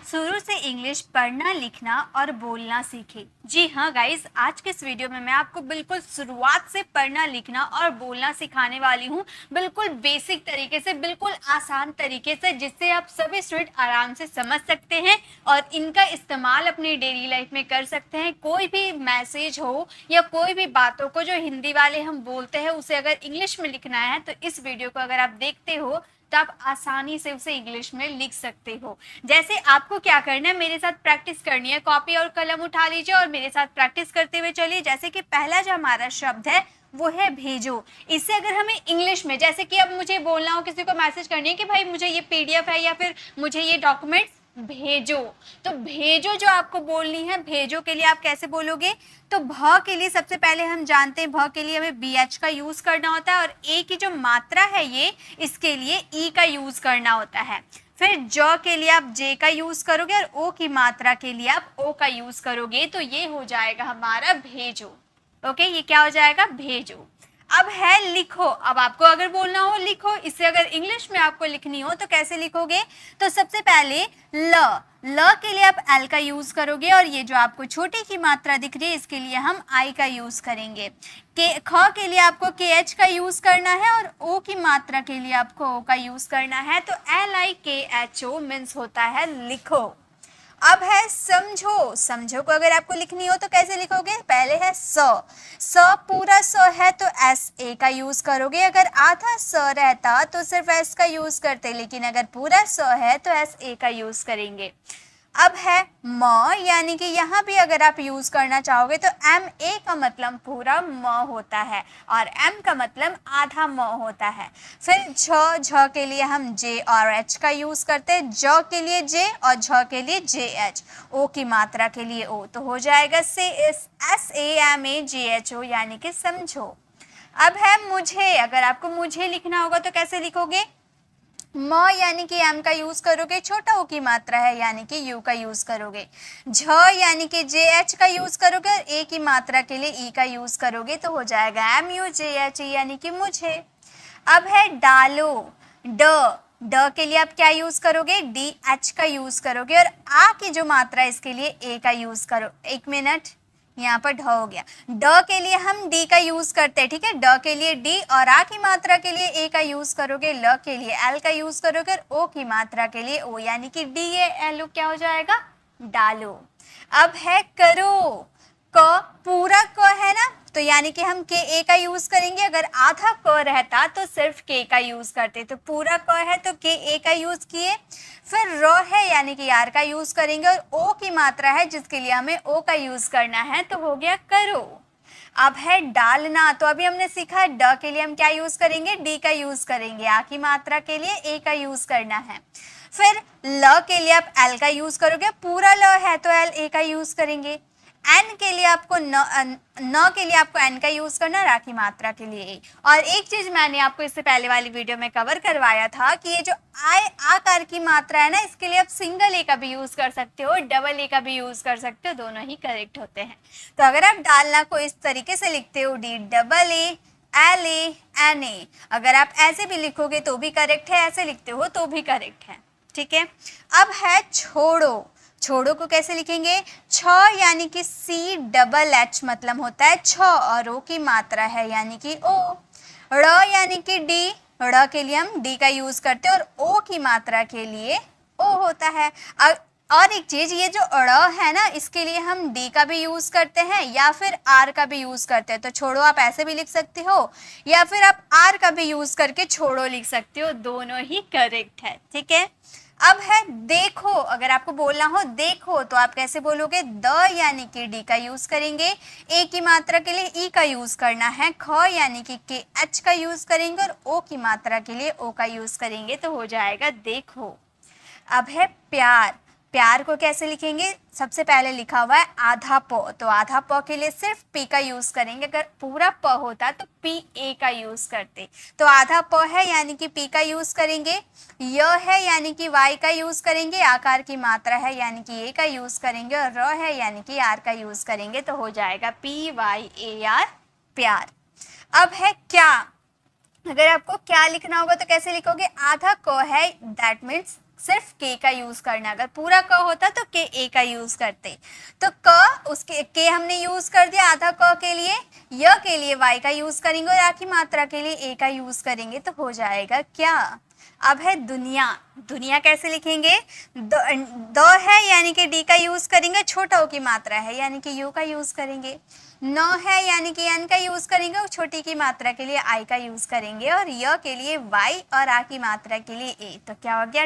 शुरू से इंग्लिश पढ़ना, लिखना और बोलना सीखें। जी हाँ गाइस, आज के इस वीडियो में मैं आपको बिल्कुल शुरुआत से पढ़ना, लिखना और बोलना सिखाने वाली हूँ। बिल्कुल बेसिक तरीके से, बिल्कुल आसान तरीके से, जिससे आप सभी स्टूडेंट आराम से समझ सकते हैं और इनका इस्तेमाल अपनी डेली लाइफ में कर सकते हैं। कोई भी मैसेज हो या कोई भी बातों को जो हिंदी वाले हम बोलते हैं उसे अगर इंग्लिश में लिखना है तो इस वीडियो को अगर आप देखते हो तो आप आसानी से उसे इंग्लिश में लिख सकते हो। जैसे आपको क्या करना है, मेरे साथ प्रैक्टिस करनी है। कॉपी और कलम उठा लीजिए और मेरे साथ प्रैक्टिस करते हुए चलिए। जैसे कि पहला जो हमारा शब्द है वो है भेजो। इससे अगर हमें इंग्लिश में, जैसे कि अब मुझे बोलना हो, किसी को मैसेज करनी है कि भाई मुझे ये पीडीएफ है या फिर मुझे ये डॉक्यूमेंट्स भेजो, तो भेजो जो आपको बोलनी है, भेजो के लिए आप कैसे बोलोगे? तो भ के लिए सबसे पहले हम जानते हैं भ के लिए हमें BH का यूज करना होता है और ए की जो मात्रा है ये, इसके लिए ई का यूज करना होता है। फिर ज के लिए आप जे का यूज करोगे और ओ की मात्रा के लिए आप ओ का यूज करोगे, तो ये हो जाएगा हमारा भेजो। ओके, ये क्या हो जाएगा? भेजो। अब है लिखो। अब आपको अगर बोलना हो लिखो, इसे अगर इंग्लिश में आपको लिखनी हो तो कैसे लिखोगे? तो सबसे पहले ल के लिए आप एल का यूज करोगे और ये जो आपको छोटी की मात्रा दिख रही है इसके लिए हम आई का यूज करेंगे। ख के लिए आपको KH का यूज करना है और ओ की मात्रा के लिए आपको ओ का यूज करना है। तो LIKHO मीन्स होता है लिखो। अब है समझो। समझो को अगर आपको लिखनी हो तो कैसे लिखोगे? पहले है स पूरा स है तो SA का यूज करोगे। अगर आधा स रहता तो सिर्फ S का यूज करते, लेकिन अगर पूरा स है तो SA का यूज करेंगे। अब है म, यानी कि यहाँ भी अगर आप यूज करना चाहोगे तो MA का मतलब पूरा म होता है और M का मतलब आधा म होता है। फिर झ के लिए हम J और H का यूज करते हैं। ज के लिए J और झ के लिए JH। O की मात्रा के लिए O, तो हो जाएगा SAMAGHO यानी कि समझो। अब है मुझे। अगर आपको मुझे लिखना होगा तो कैसे लिखोगे? म यानी कि एम का यूज करोगे, छोटा ओ की मात्रा है यानी कि यू का यूज करोगे। झ यानी कि JH का यूज करोगे और ए की मात्रा के लिए ई का यूज करोगे, तो हो जाएगा MUJHE यानी कि मुझे। अब है डालो। ड के लिए आप क्या यूज करोगे? DH का यूज करोगे और आ की जो मात्रा है इसके लिए ए का यूज करो। एक मिनट, यहाँ पर ढ हो गया। ड के लिए हम डी का यूज करते हैं, ठीक है। ड के लिए डी और आ की मात्रा के लिए ए का यूज करोगे। ल के लिए एल का यूज करोगे और ओ की मात्रा के लिए ओ यानी कि DALO क्या हो जाएगा? डालो। अब है करो। क पूरा क है ना, तो यानी कि हम KA का यूज करेंगे। अगर आधा क रहता तो सिर्फ K का यूज करते, तो पूरा क है तो KA का यूज किए। फिर र है यानी कि R का यूज करेंगे और O की मात्रा है जिसके लिए हमें O का यूज करना है, तो हो गया करो। अब है डालना। तो अभी हमने सीखा ड के लिए हम क्या यूज करेंगे? D का यूज करेंगे। आ की मात्रा के लिए A का यूज करना है। फिर ल के लिए आप L का यूज करोगे। पूरा ल है तो LA का यूज करेंगे। एन के लिए आपको न के लिए आपको एन का यूज करना, रा की मात्रा के लिए ए। और एक चीज मैंने आपको इससे पहले वाली वीडियो में कवर करवाया था कि ये जो आकार की मात्रा है ना, इसके लिए आप सिंगल ए का भी यूज कर सकते हो, डबल ए का भी यूज कर सकते हो, दोनों ही करेक्ट होते हैं। तो अगर आप डालना को इस तरीके से लिखते हो DAALA, अगर आप ऐसे भी लिखोगे तो भी करेक्ट है, ऐसे लिखते हो तो भी करेक्ट है, ठीक है। अब है छोड़ो। छोड़ो को कैसे लिखेंगे? छ यानी कि CH मतलब होता है छ और ओ की मात्रा है यानी कि ओ। ड़ यानी कि डी, ड़ के लिए हम डी का यूज करते हैं और ओ की मात्रा के लिए ओ होता है। और एक चीज, ये जो ड़ है ना, इसके लिए हम डी का भी यूज करते हैं या फिर आर का भी यूज करते हैं। तो छोड़ो आप ऐसे भी लिख सकते हो या फिर आप आर का भी यूज करके छोड़ो लिख सकते हो, दोनों ही करेक्ट है, ठीक है। अब है देखो। अगर आपको बोलना हो देखो तो आप कैसे बोलोगे? द यानी कि डी का यूज करेंगे। ए की मात्रा के लिए ई का यूज करना है। ख यानी कि KH का यूज करेंगे और ओ की मात्रा के लिए ओ का यूज करेंगे, तो हो जाएगा देखो। अब है प्यार। प्यार को कैसे लिखेंगे? सबसे पहले लिखा हुआ है आधा प, तो आधा प के लिए सिर्फ P का यूज करेंगे। अगर पूरा प होता तो PA का यूज करते, तो आधा प है यानी कि P का यूज करेंगे। य है यानी कि Y का यूज करेंगे। आकार की मात्रा है यानी कि A का यूज करेंगे और र है यानी कि R का यूज करेंगे, तो हो जाएगा PYAR प्यार। अब है क्या। अगर आपको क्या लिखना होगा तो कैसे लिखोगे? आधा क है, दैट मीन्स सिर्फ के का यूज करना। अगर पूरा क होता तो के ए का यूज करते। तो क उसके के हमने यूज कर दिया आधा क के लिए, य के लिए वाई का यूज करेंगे और आ की मात्रा के लिए ए का यूज करेंगे तो हो जाएगा क्या। अब है दुनिया। दुनिया कैसे लिखेंगे, द है यानी कि डी का यूज करेंगे, छोटा ओ की मात्रा है यानी कि यू का यूज करेंगे। न है यानी कि एन का यूज करेंगे और छोटी की मात्रा के लिए आई का यूज करेंगे और य के लिए वाई और आ की मात्रा के लिए ए। तो क्या हो गया,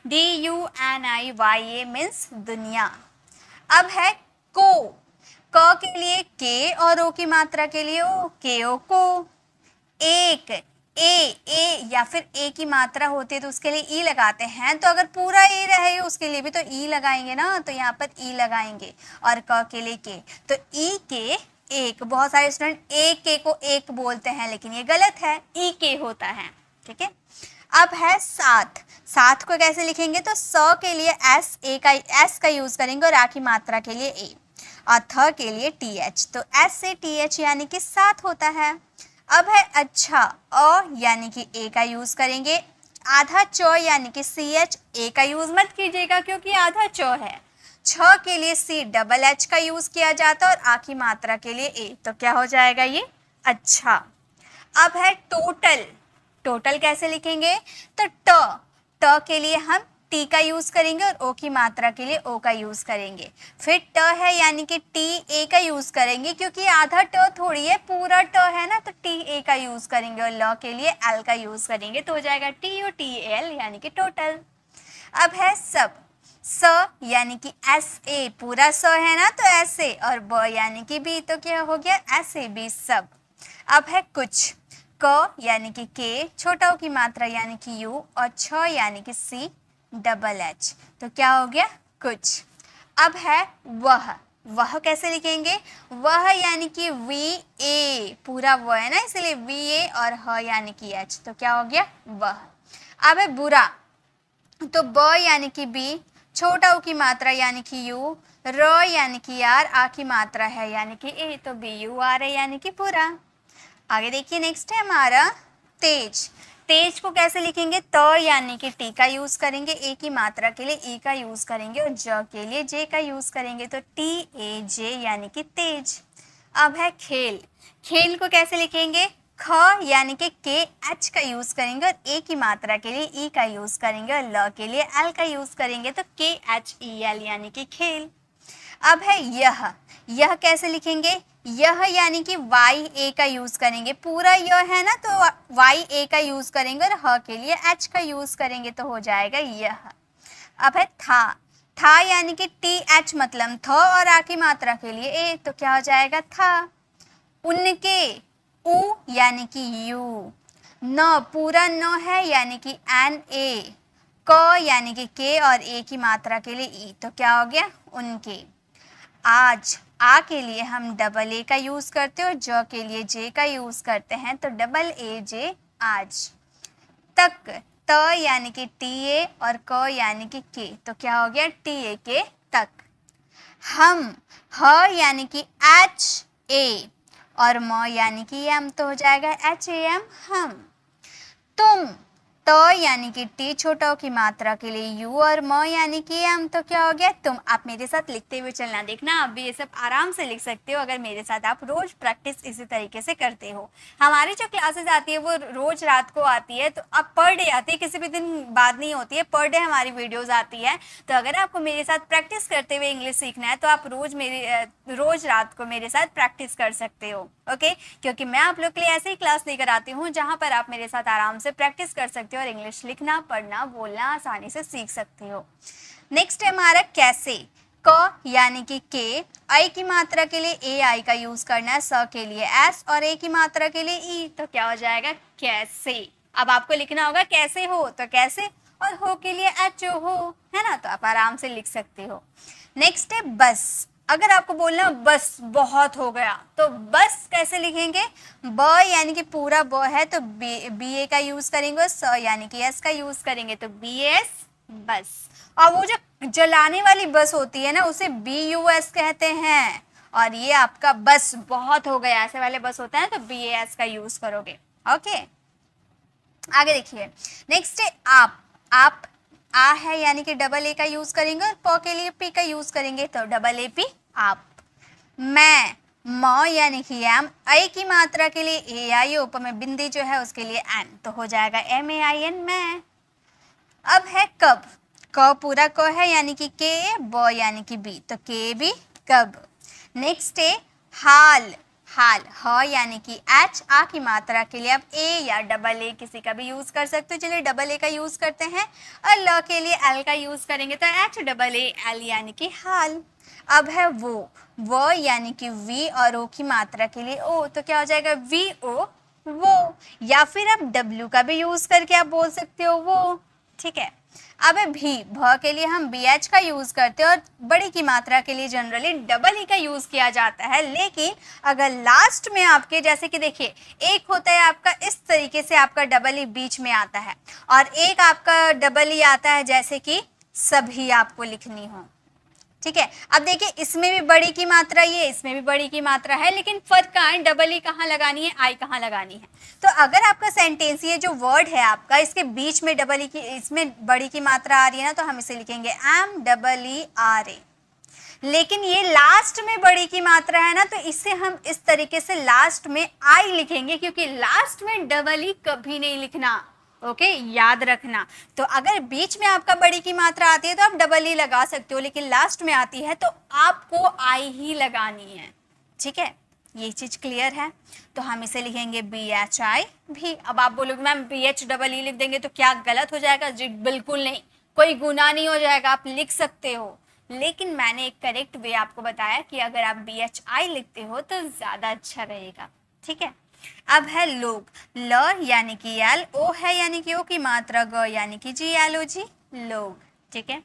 DUNIYA मीन्स दुनिया। अब है को। क के लिए के और ओ की मात्रा के लिए ओ, के ओ को। एक, ए या फिर ए की मात्रा होती है तो उसके लिए ई लगाते हैं, तो अगर पूरा ए रहे उसके लिए भी तो ई लगाएंगे ना, तो यहाँ पर ई लगाएंगे। और क के लिए के, तो ई के एक। बहुत सारे स्टूडेंट ए के को एक बोलते हैं लेकिन ये गलत है, ई के होता है, ठीक है। अब है सात। सात को कैसे लिखेंगे, तो स के लिए एस का यूज करेंगे और आ की मात्रा के लिए ए और थ के लिए TH, तो एस से TH यानी कि सात होता है। अब है अच्छा, अ यानी कि ए का यूज करेंगे। आधा च यानी कि CH, ए का यूज मत कीजिएगा क्योंकि आधा च है। छ के लिए CH का यूज किया जाता है और आ की मात्रा के लिए ए, तो क्या हो जाएगा ये अच्छा। अब है टोटल। टोटल कैसे लिखेंगे, तो ट के लिए हम टी का यूज करेंगे और ओ की मात्रा के लिए ओ का यूज करेंगे। फिर ट है यानी कि टी ए का यूज करेंगे क्योंकि आधा ट थोड़ी है, पूरा ट है ना, तो टी ए का यूज करेंगे और ल के लिए एल का यूज करेंगे, तो हो जाएगा TOTAL यानी कि टोटल। अब है सब। स यानी कि SA, पूरा स है ना तो ऐसे, और ब यानी कि बी, तो क्या हो गया SAB सब। अब है कुछ। क यानी कि के, छोटा ओ की मात्रा यानी कि यू और छ यानी कि CH, तो क्या हो गया कुछ। अब है वह। वह कैसे लिखेंगे, वह यानी कि VA, पूरा वो है ना इसलिए VA और ह यानी कि H, तो क्या हो गया वह। अब है बुरा। तो ब यानी कि B, छोटा ऊ की मात्रा यानी कि U, र यानी कि R, आ की मात्रा है यानी कि A, तो BUR है यानी कि बुरा। आगे देखिए नेक्स्ट है हमारा तेज। तेज को कैसे लिखेंगे, त यानी कि टी का यूज करेंगे, ए की मात्रा के लिए ई का यूज करेंगे और ज के लिए जे का यूज करेंगे, तो TAJ यानी कि तेज। अब है खेल। खेल को कैसे लिखेंगे, ख यानी कि KH का यूज करेंगे और ए की मात्रा के लिए ई का यूज करेंगे और ल के लिए एल का यूज करेंगे, तो KHEL यानी कि खेल। अब है यह कैसे लिखेंगे, यह यानी कि YA का यूज करेंगे, पूरा यह है ना तो YA का यूज करेंगे और ह के लिए H का यूज करेंगे, तो हो जाएगा यह। अब है था यानी कि TH मतलब थ और आ की मात्रा के लिए ए, तो क्या हो जाएगा था। उनके, उ यानी कि यू। न, पूरा न है यानी कि NA। क यानी कि के और ए की मात्रा के लिए ई, तो क्या हो गया उनके। आज, आ के लिए हम AA का यूज करते हैं और ज के लिए जे का यूज करते हैं, तो AAJ आज। तक, त यानी कि TA और क यानी कि के, तो क्या हो गया TAK तक। हम, ह यानी कि HA और म यानी कि M, तो हो जाएगा HAM हम। तुम, त यानी कि टी, छोटा की मात्रा के लिए यू और म यानी कि एम, तो क्या हो गया तुम। आप मेरे साथ लिखते हुए चलना, देखना आप भी ये सब आराम से लिख सकते हो अगर मेरे साथ आप रोज प्रैक्टिस इसी तरीके से करते हो। हमारी जो क्लासेस आती है वो रोज रात को आती है, तो अब पर डे आती है, किसी भी दिन बाद नहीं होती है, पर डे हमारी वीडियोज आती है। तो अगर आपको मेरे साथ प्रैक्टिस करते हुए इंग्लिश सीखना है तो आप रोज रात को मेरे साथ प्रैक्टिस कर सकते हो, ओके। क्योंकि मैं आप लोग के लिए ऐसे ही क्लास लेकर आती हूँ जहाँ पर आप मेरे साथ आराम से प्रैक्टिस कर सकते हो और इंग्लिश लिखना, पढ़ना, बोलना आसानी से सीख सकते हो। नेक्स्ट है हमारा कैसे। क यानी कि के, आई की मात्रा के लिए ए आई का यूज करना है, स के लिए एस और ए की मात्रा के लिए ई, तो क्या हो जाएगा कैसे। अब आपको लिखना होगा कैसे हो तो कैसे, और हो के लिए एच हो, है ना, तो आप आराम से लिख सकते हो। नेक्स्ट है बस। अगर आपको बोलना बस बहुत हो गया तो बस कैसे लिखेंगे, ब यानी कि पूरा ब है तो बी ए का यूज करेंगे और स यानी कि एस का यूज करेंगे, तो BS बस। और वो जो जलाने वाली बस होती है ना उसे BUS कहते हैं, और ये आपका बस बहुत हो गया ऐसे वाले बस होता है तो BAS का यूज करोगे, ओके। आगे देखिए नेक्स्ट है आप आ है यानी कि डबल ए का यूज करेंगे और प के लिए पी का यूज करेंगे, तो डबल ए पी आप। मैं, म यानी कि एम, आई की मात्रा के लिए ए आई, ऊपर में बिंदी जो है उसके लिए एन, तो हो जाएगा एम ए आई एन, मैं। अब है कब, क पूरा क है यानी कि के, ब यानी कि बी, तो के बी कब। नेक्स्ट है हाल, हाल, ह यानी कि एच, आ की मात्रा के लिए आप ए या डबल ए किसी का भी यूज कर सकते हो, चलिए डबल ए का यूज करते हैं, और ल के लिए एल का यूज करेंगे तो एच डबल ए एल यानी कि हाल। अब है वो यानी कि वी और ओ की मात्रा के लिए ओ, तो क्या हो जाएगा वी ओ वो, या फिर आप डब्ल्यू का भी यूज करके आप बोल सकते हो वो, ठीक है। अब है भी, भ के लिए हम बी एच का यूज करते हैं और बड़ी की मात्रा के लिए जनरली डबल ई का यूज किया जाता है, लेकिन अगर लास्ट में आपके जैसे कि देखिए एक होता है आपका इस तरीके से आपका डबल ई बीच में आता है, और एक आपका डबल ई आता है जैसे कि सभी आपको लिखनी हो, ठीक है। अब देखिए इसमें भी बड़ी की मात्रा ये, इसमें भी बड़ी की मात्रा है, लेकिन फर्क कहाँ है, डबल ई कहाँ लगानी है, आई कहाँ लगानी है। तो अगर आपका सेंटेंस ये जो वर्ड है आपका इसके बीच में डबल ई की, इसमें बड़ी की मात्रा आ रही है ना, तो हम इसे लिखेंगे M double E R A. लेकिन ये लास्ट में बड़ी की मात्रा है ना, तो इसे हम इस तरीके से लास्ट में आई लिखेंगे, क्योंकि लास्ट में डबल ई कभी नहीं लिखना, ओके याद रखना। तो अगर बीच में आपका बड़ी की मात्रा आती है तो आप डबल ई लगा सकते हो, लेकिन लास्ट में आती है तो आपको आई ही लगानी है, ठीक है। ये चीज क्लियर है, तो हम इसे लिखेंगे बी एच आई भी। अब आप बोलोगे ma'am B H double E लिख देंगे तो क्या गलत हो जाएगा? जी बिल्कुल नहीं, कोई गुनाह नहीं हो जाएगा, आप लिख सकते हो, लेकिन मैंने एक करेक्ट वे आपको बताया कि अगर आप बी एच आई लिखते हो तो ज्यादा अच्छा रहेगा, ठीक है। अब है लोग, ल यानी कि एल, ओ है यानी कि ओ की मात्रा, ग यानी कि जी एल ओ जी, लोग, ठीक है।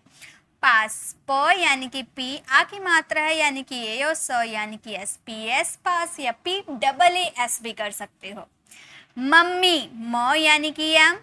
पास, प यानी कि पी, आ की मात्रा है यानी कि ए, और स यानी कि एस, पी एस पास, या पी डबल ए एस भी कर सकते हो। मम्मी, म यानी कि एम,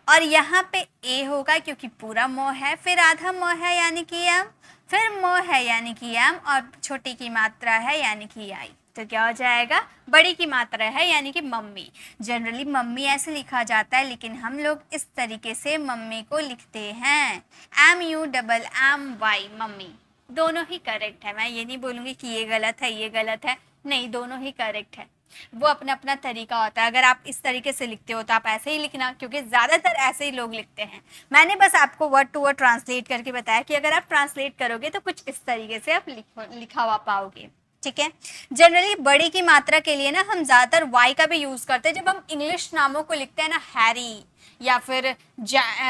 और यहाँ पे ए होगा क्योंकि पूरा म है, फिर आधा म है यानी कि एम, फिर म है यानी कि एम, और छोटी की मात्रा है यानी कि आई, तो क्या हो जाएगा बड़ी की मात्रा है यानी कि मम्मी। जनरली मम्मी ऐसे लिखा जाता है, लेकिन हम लोग इस तरीके से मम्मी को लिखते हैं, M U double M Y, mummy. दोनों ही करेक्ट है, मैं ये नहीं बोलूँगी कि ये गलत है ये गलत है, नहीं दोनों ही करेक्ट है, वो अपना अपना तरीका होता है। अगर आप इस तरीके से लिखते हो तो आप ऐसे ही लिखना, क्योंकि ज़्यादातर ऐसे ही लोग लिखते हैं। मैंने बस आपको वर्ड टू वर्ड ट्रांसलेट करके बताया कि अगर आप ट्रांसलेट करोगे तो कुछ इस तरीके से आप लिखा हुआ पाओगे, ठीक है। जनरली बड़ी की मात्रा के लिए ना हम ज़्यादातर वाई का भी यूज़ करते हैं। जब हम इंग्लिश नामों को लिखते हैं ना, हैरी या फिर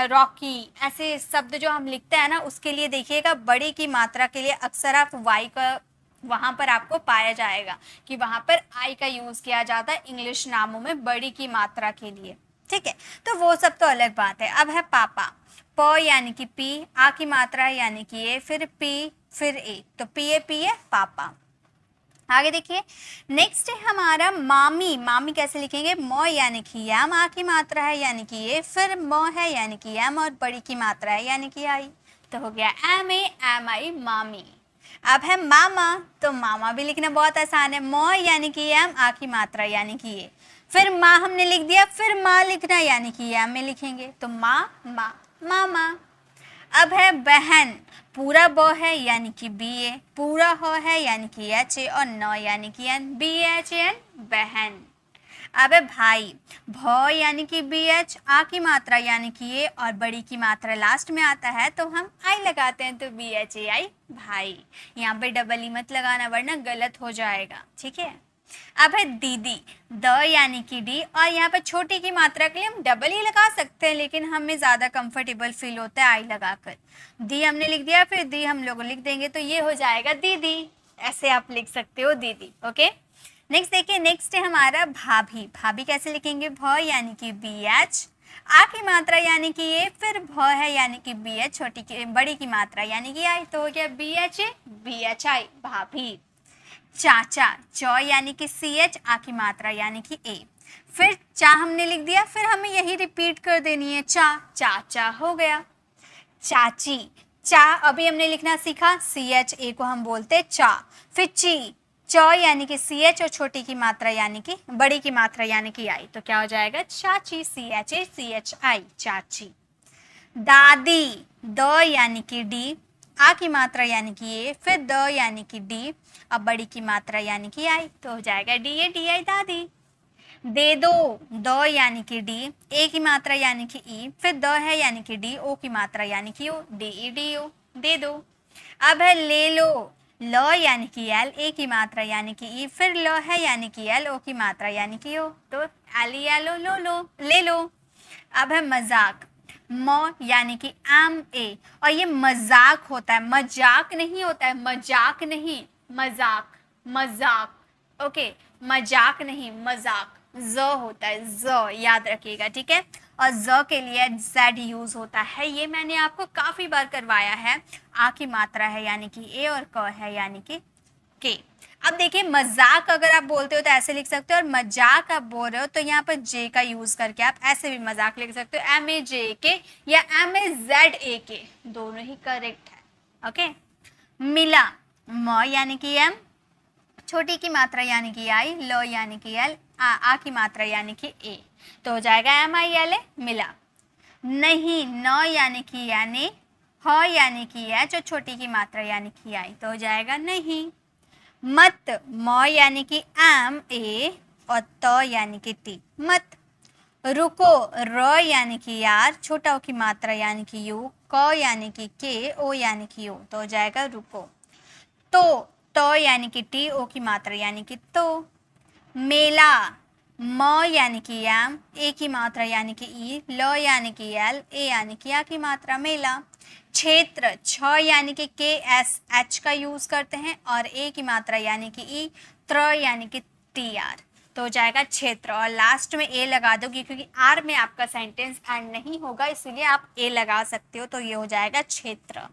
रॉकी, ऐसे शब्द जो हम लिखते हैं ना, उसके लिए देखिएगा बड़ी की मात्रा के लिए अक्सर आप वाई का वहां पर आपको पाया जाएगा कि वहां पर आई का यूज किया जाता है इंग्लिश नामों में बड़ी की मात्रा के लिए, ठीक है। तो वो सब तो अलग बात है। अब है पापा, प यानी कि पी, आ की मात्रा यानी कि ए, फिर पी फिर ए, तो पी ए पापा। आगे देखिए नेक्स्ट है हमारा मामी। मामी कैसे लिखेंगे? म यानी कि एम, आ की मात्रा है यानी कि ए, फिर म है यानी कि एम, और बड़ी की मात्रा है यानी कि आई, तो हो गया एम ए एम आई मामी। अब है मामा, तो मामा भी लिखना बहुत आसान है, म यानी कि एम, आ की मात्रा यानी कि ए, फिर माँ हमने लिख दिया, फिर माँ लिखना यानी कि एम में लिखेंगे, तो माँ माँ मामा। अब है बहन, पूरा ब है यानी कि बी ए, पूरा ह है यानी कि एच ए, और न यानी कि एन, बी एच एन बहन। अब है भाई, भ यानी कि बी एच, आ की मात्रा यानी कि ए, और बड़ी की मात्रा लास्ट में आता है तो हम आई लगाते हैं, तो बी एच ए आई भाई। यहाँ पे डबल ई मत लगाना वरना गलत हो जाएगा, ठीक है। अब है दीदी, द यानी कि डी, और यहाँ पर छोटी की मात्रा के लिए हम डबल ई लगा सकते हैं, लेकिन हमें ज़्यादा कंफर्टेबल फील होता है आई लगाकर। दी हमने लिख दिया, फिर दी हम लोग लिख देंगे, तो ये हो जाएगा दीदी, ऐसे आप लिख सकते हो दीदी, ओके। नेक्स्ट देखिए, नेक्स्ट है हमारा भाभी। भाभी कैसे लिखेंगे? भ यानी कि बी एच, आ की मात्रा यानी कि ए, फिर भ है यानी कि बी एच, छोटी की बड़ी की मात्रा यानी कि आई, तो हो गया B H A B H I भाभी। चाचा, च यानी कि सी एच, आ की मात्रा यानी कि ए, फिर चा हमने लिख दिया, फिर हमें यही रिपीट कर देनी है, चा चाचा हो गया। चाची, चा अभी हमने लिखना सीखा, सी एच ए को हम बोलते चा, फिर ची, च यानी कि सी एच, और छोटी की मात्रा यानी कि बड़ी की मात्रा यानी कि आई, तो क्या हो जाएगा चाची, C H A C H I चाची। दादी, द यानी कि डी, आ की मात्रा यानी कि ए, फिर द यानी कि डी, अब बड़ी की मात्रा यानी कि आई, तो हो जाएगा डी ए डी आई दादी। दे दो, द यानी कि डी, ए की मात्रा यानी कि ई, फिर द है यानी कि डी, ओ की मात्रा यानी कि ओ, डी ई डी ओ, दे दो। अब है ले लो, ल यानी कि एल, ए की मात्रा यानी कि ई, फिर ल है यानी कि एल, ओ की मात्रा यानी कि ओ, तो एल एलो लो लो ले लो। अब है मजाक, म यानी कि एम ए, और ये मजाक होता है, मजाक नहीं होता है, मजाक नहीं, मजाक, मजाक, ओके, मजाक नहीं मजाक, ज होता है, ज याद रखिएगा, ठीक है। और ज के लिए जेड यूज होता है, ये मैंने आपको काफी बार करवाया है। आ की मात्रा है यानी कि ए, और क है यानी कि के। अब देखिए मजाक अगर आप बोलते हो तो ऐसे लिख सकते हो, और मजाक आप बोल रहे हो तो यहाँ पर जे का यूज करके आप ऐसे भी मजाक लिख सकते हो, एम ए जे के या एम ए जेड ए के, दोनों ही करेक्ट है। ओके, मिला, म यानी कि एम, छोटी की मात्रा यानी कि आई, ल यानी कि एल, आ की मात्रा यानी कि ए, तो हो जाएगा एम आई एल ए, मिला। नहीं, न यानी कि यानी, ह यानी कि एच, और छोटी की मात्रा यानी कि आई, तो हो जाएगा नहीं। मत, म यानी कि एम ए, और त यानी कि टी, मत। रुको, र यानी कि यार, छोटा ओ की मात्रा यानी कि यू, क यानी कि के, ओ यानी कि ओ, तो हो जाएगा रुको। तो यानी कि टी, ओ की मात्रा यानी कि तो। मेला, म यानी कि एम, ए की मात्रा यानी कि ई, ल यानी कि एल, ए यानी कि आ की मात्रा, मेला। क्षेत्र, छ यानी कि के एस एच का यूज करते हैं, और ए की मात्रा यानी कि ई, त्र यानी कि टी आर, तो हो जाएगा क्षेत्र। और लास्ट में ए लगा दोगे क्योंकि आर में आपका सेंटेंस एंड नहीं होगा, इसीलिए आप ए लगा सकते हो, तो ये हो जाएगा क्षेत्र।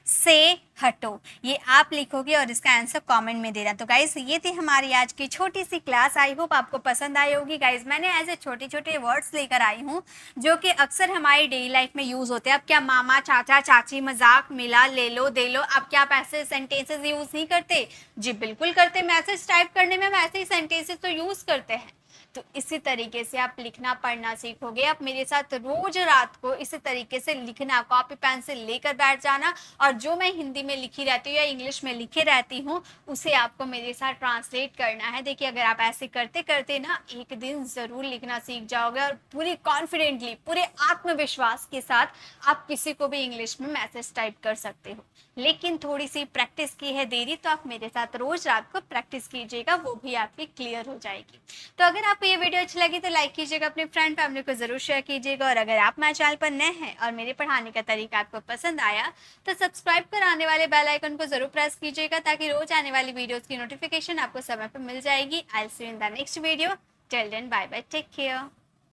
से हटो, ये आप लिखोगे और इसका आंसर कमेंट में देना। तो गाइस ये थी हमारी आज की छोटी सी क्लास, आई होप आपको पसंद आई होगी। गाइस मैंने ऐसे छोटे छोटे वर्ड्स लेकर आई हूँ जो कि अक्सर हमारी डेली लाइफ में यूज होते हैं। अब क्या मामा, चाचा, चाची, मजाक, मिला, ले लो, दे लो, अब क्या आप ऐसे सेंटेंसेस यूज नहीं करते? जी बिल्कुल करते, मैसेज टाइप करने में हम ऐसे ही सेंटेंसेस तो यूज करते हैं। तो इसी तरीके से आप लिखना पढ़ना सीखोगे। आप मेरे साथ रोज रात को इसी तरीके से लिखना, कॉपी पेन से लेकर बैठ जाना, और जो मैं हिंदी में लिखी रहती हूँ या इंग्लिश में लिखी रहती हूँ उसे आपको मेरे साथ ट्रांसलेट करना है। देखिए अगर आप ऐसे करते करते ना एक दिन ज़रूर लिखना सीख जाओगे, और पूरी कॉन्फिडेंटली, पूरे आत्मविश्वास के साथ आप किसी को भी इंग्लिश में मैसेज टाइप कर सकते हो। लेकिन थोड़ी सी प्रैक्टिस की है देरी, तो आप मेरे साथ रोज रात को प्रैक्टिस कीजिएगा, वो भी आपकी क्लियर हो जाएगी। तो अगर आपको ये वीडियो अच्छी लगी तो लाइक कीजिएगा, अपने फ्रेंड फैमिली को जरूर शेयर कीजिएगा, और अगर आप मेरे चैनल पर नए हैं और मेरे पढ़ाने का तरीका आपको पसंद आया तो सब्सक्राइब कर आने वाले बेल आइकन को जरूर प्रेस कीजिएगा, ताकि रोज आने वाली वीडियोस की नोटिफिकेशन आपको समय पर मिल जाएगी। I will see you in the next video. Till then bye bye, take care.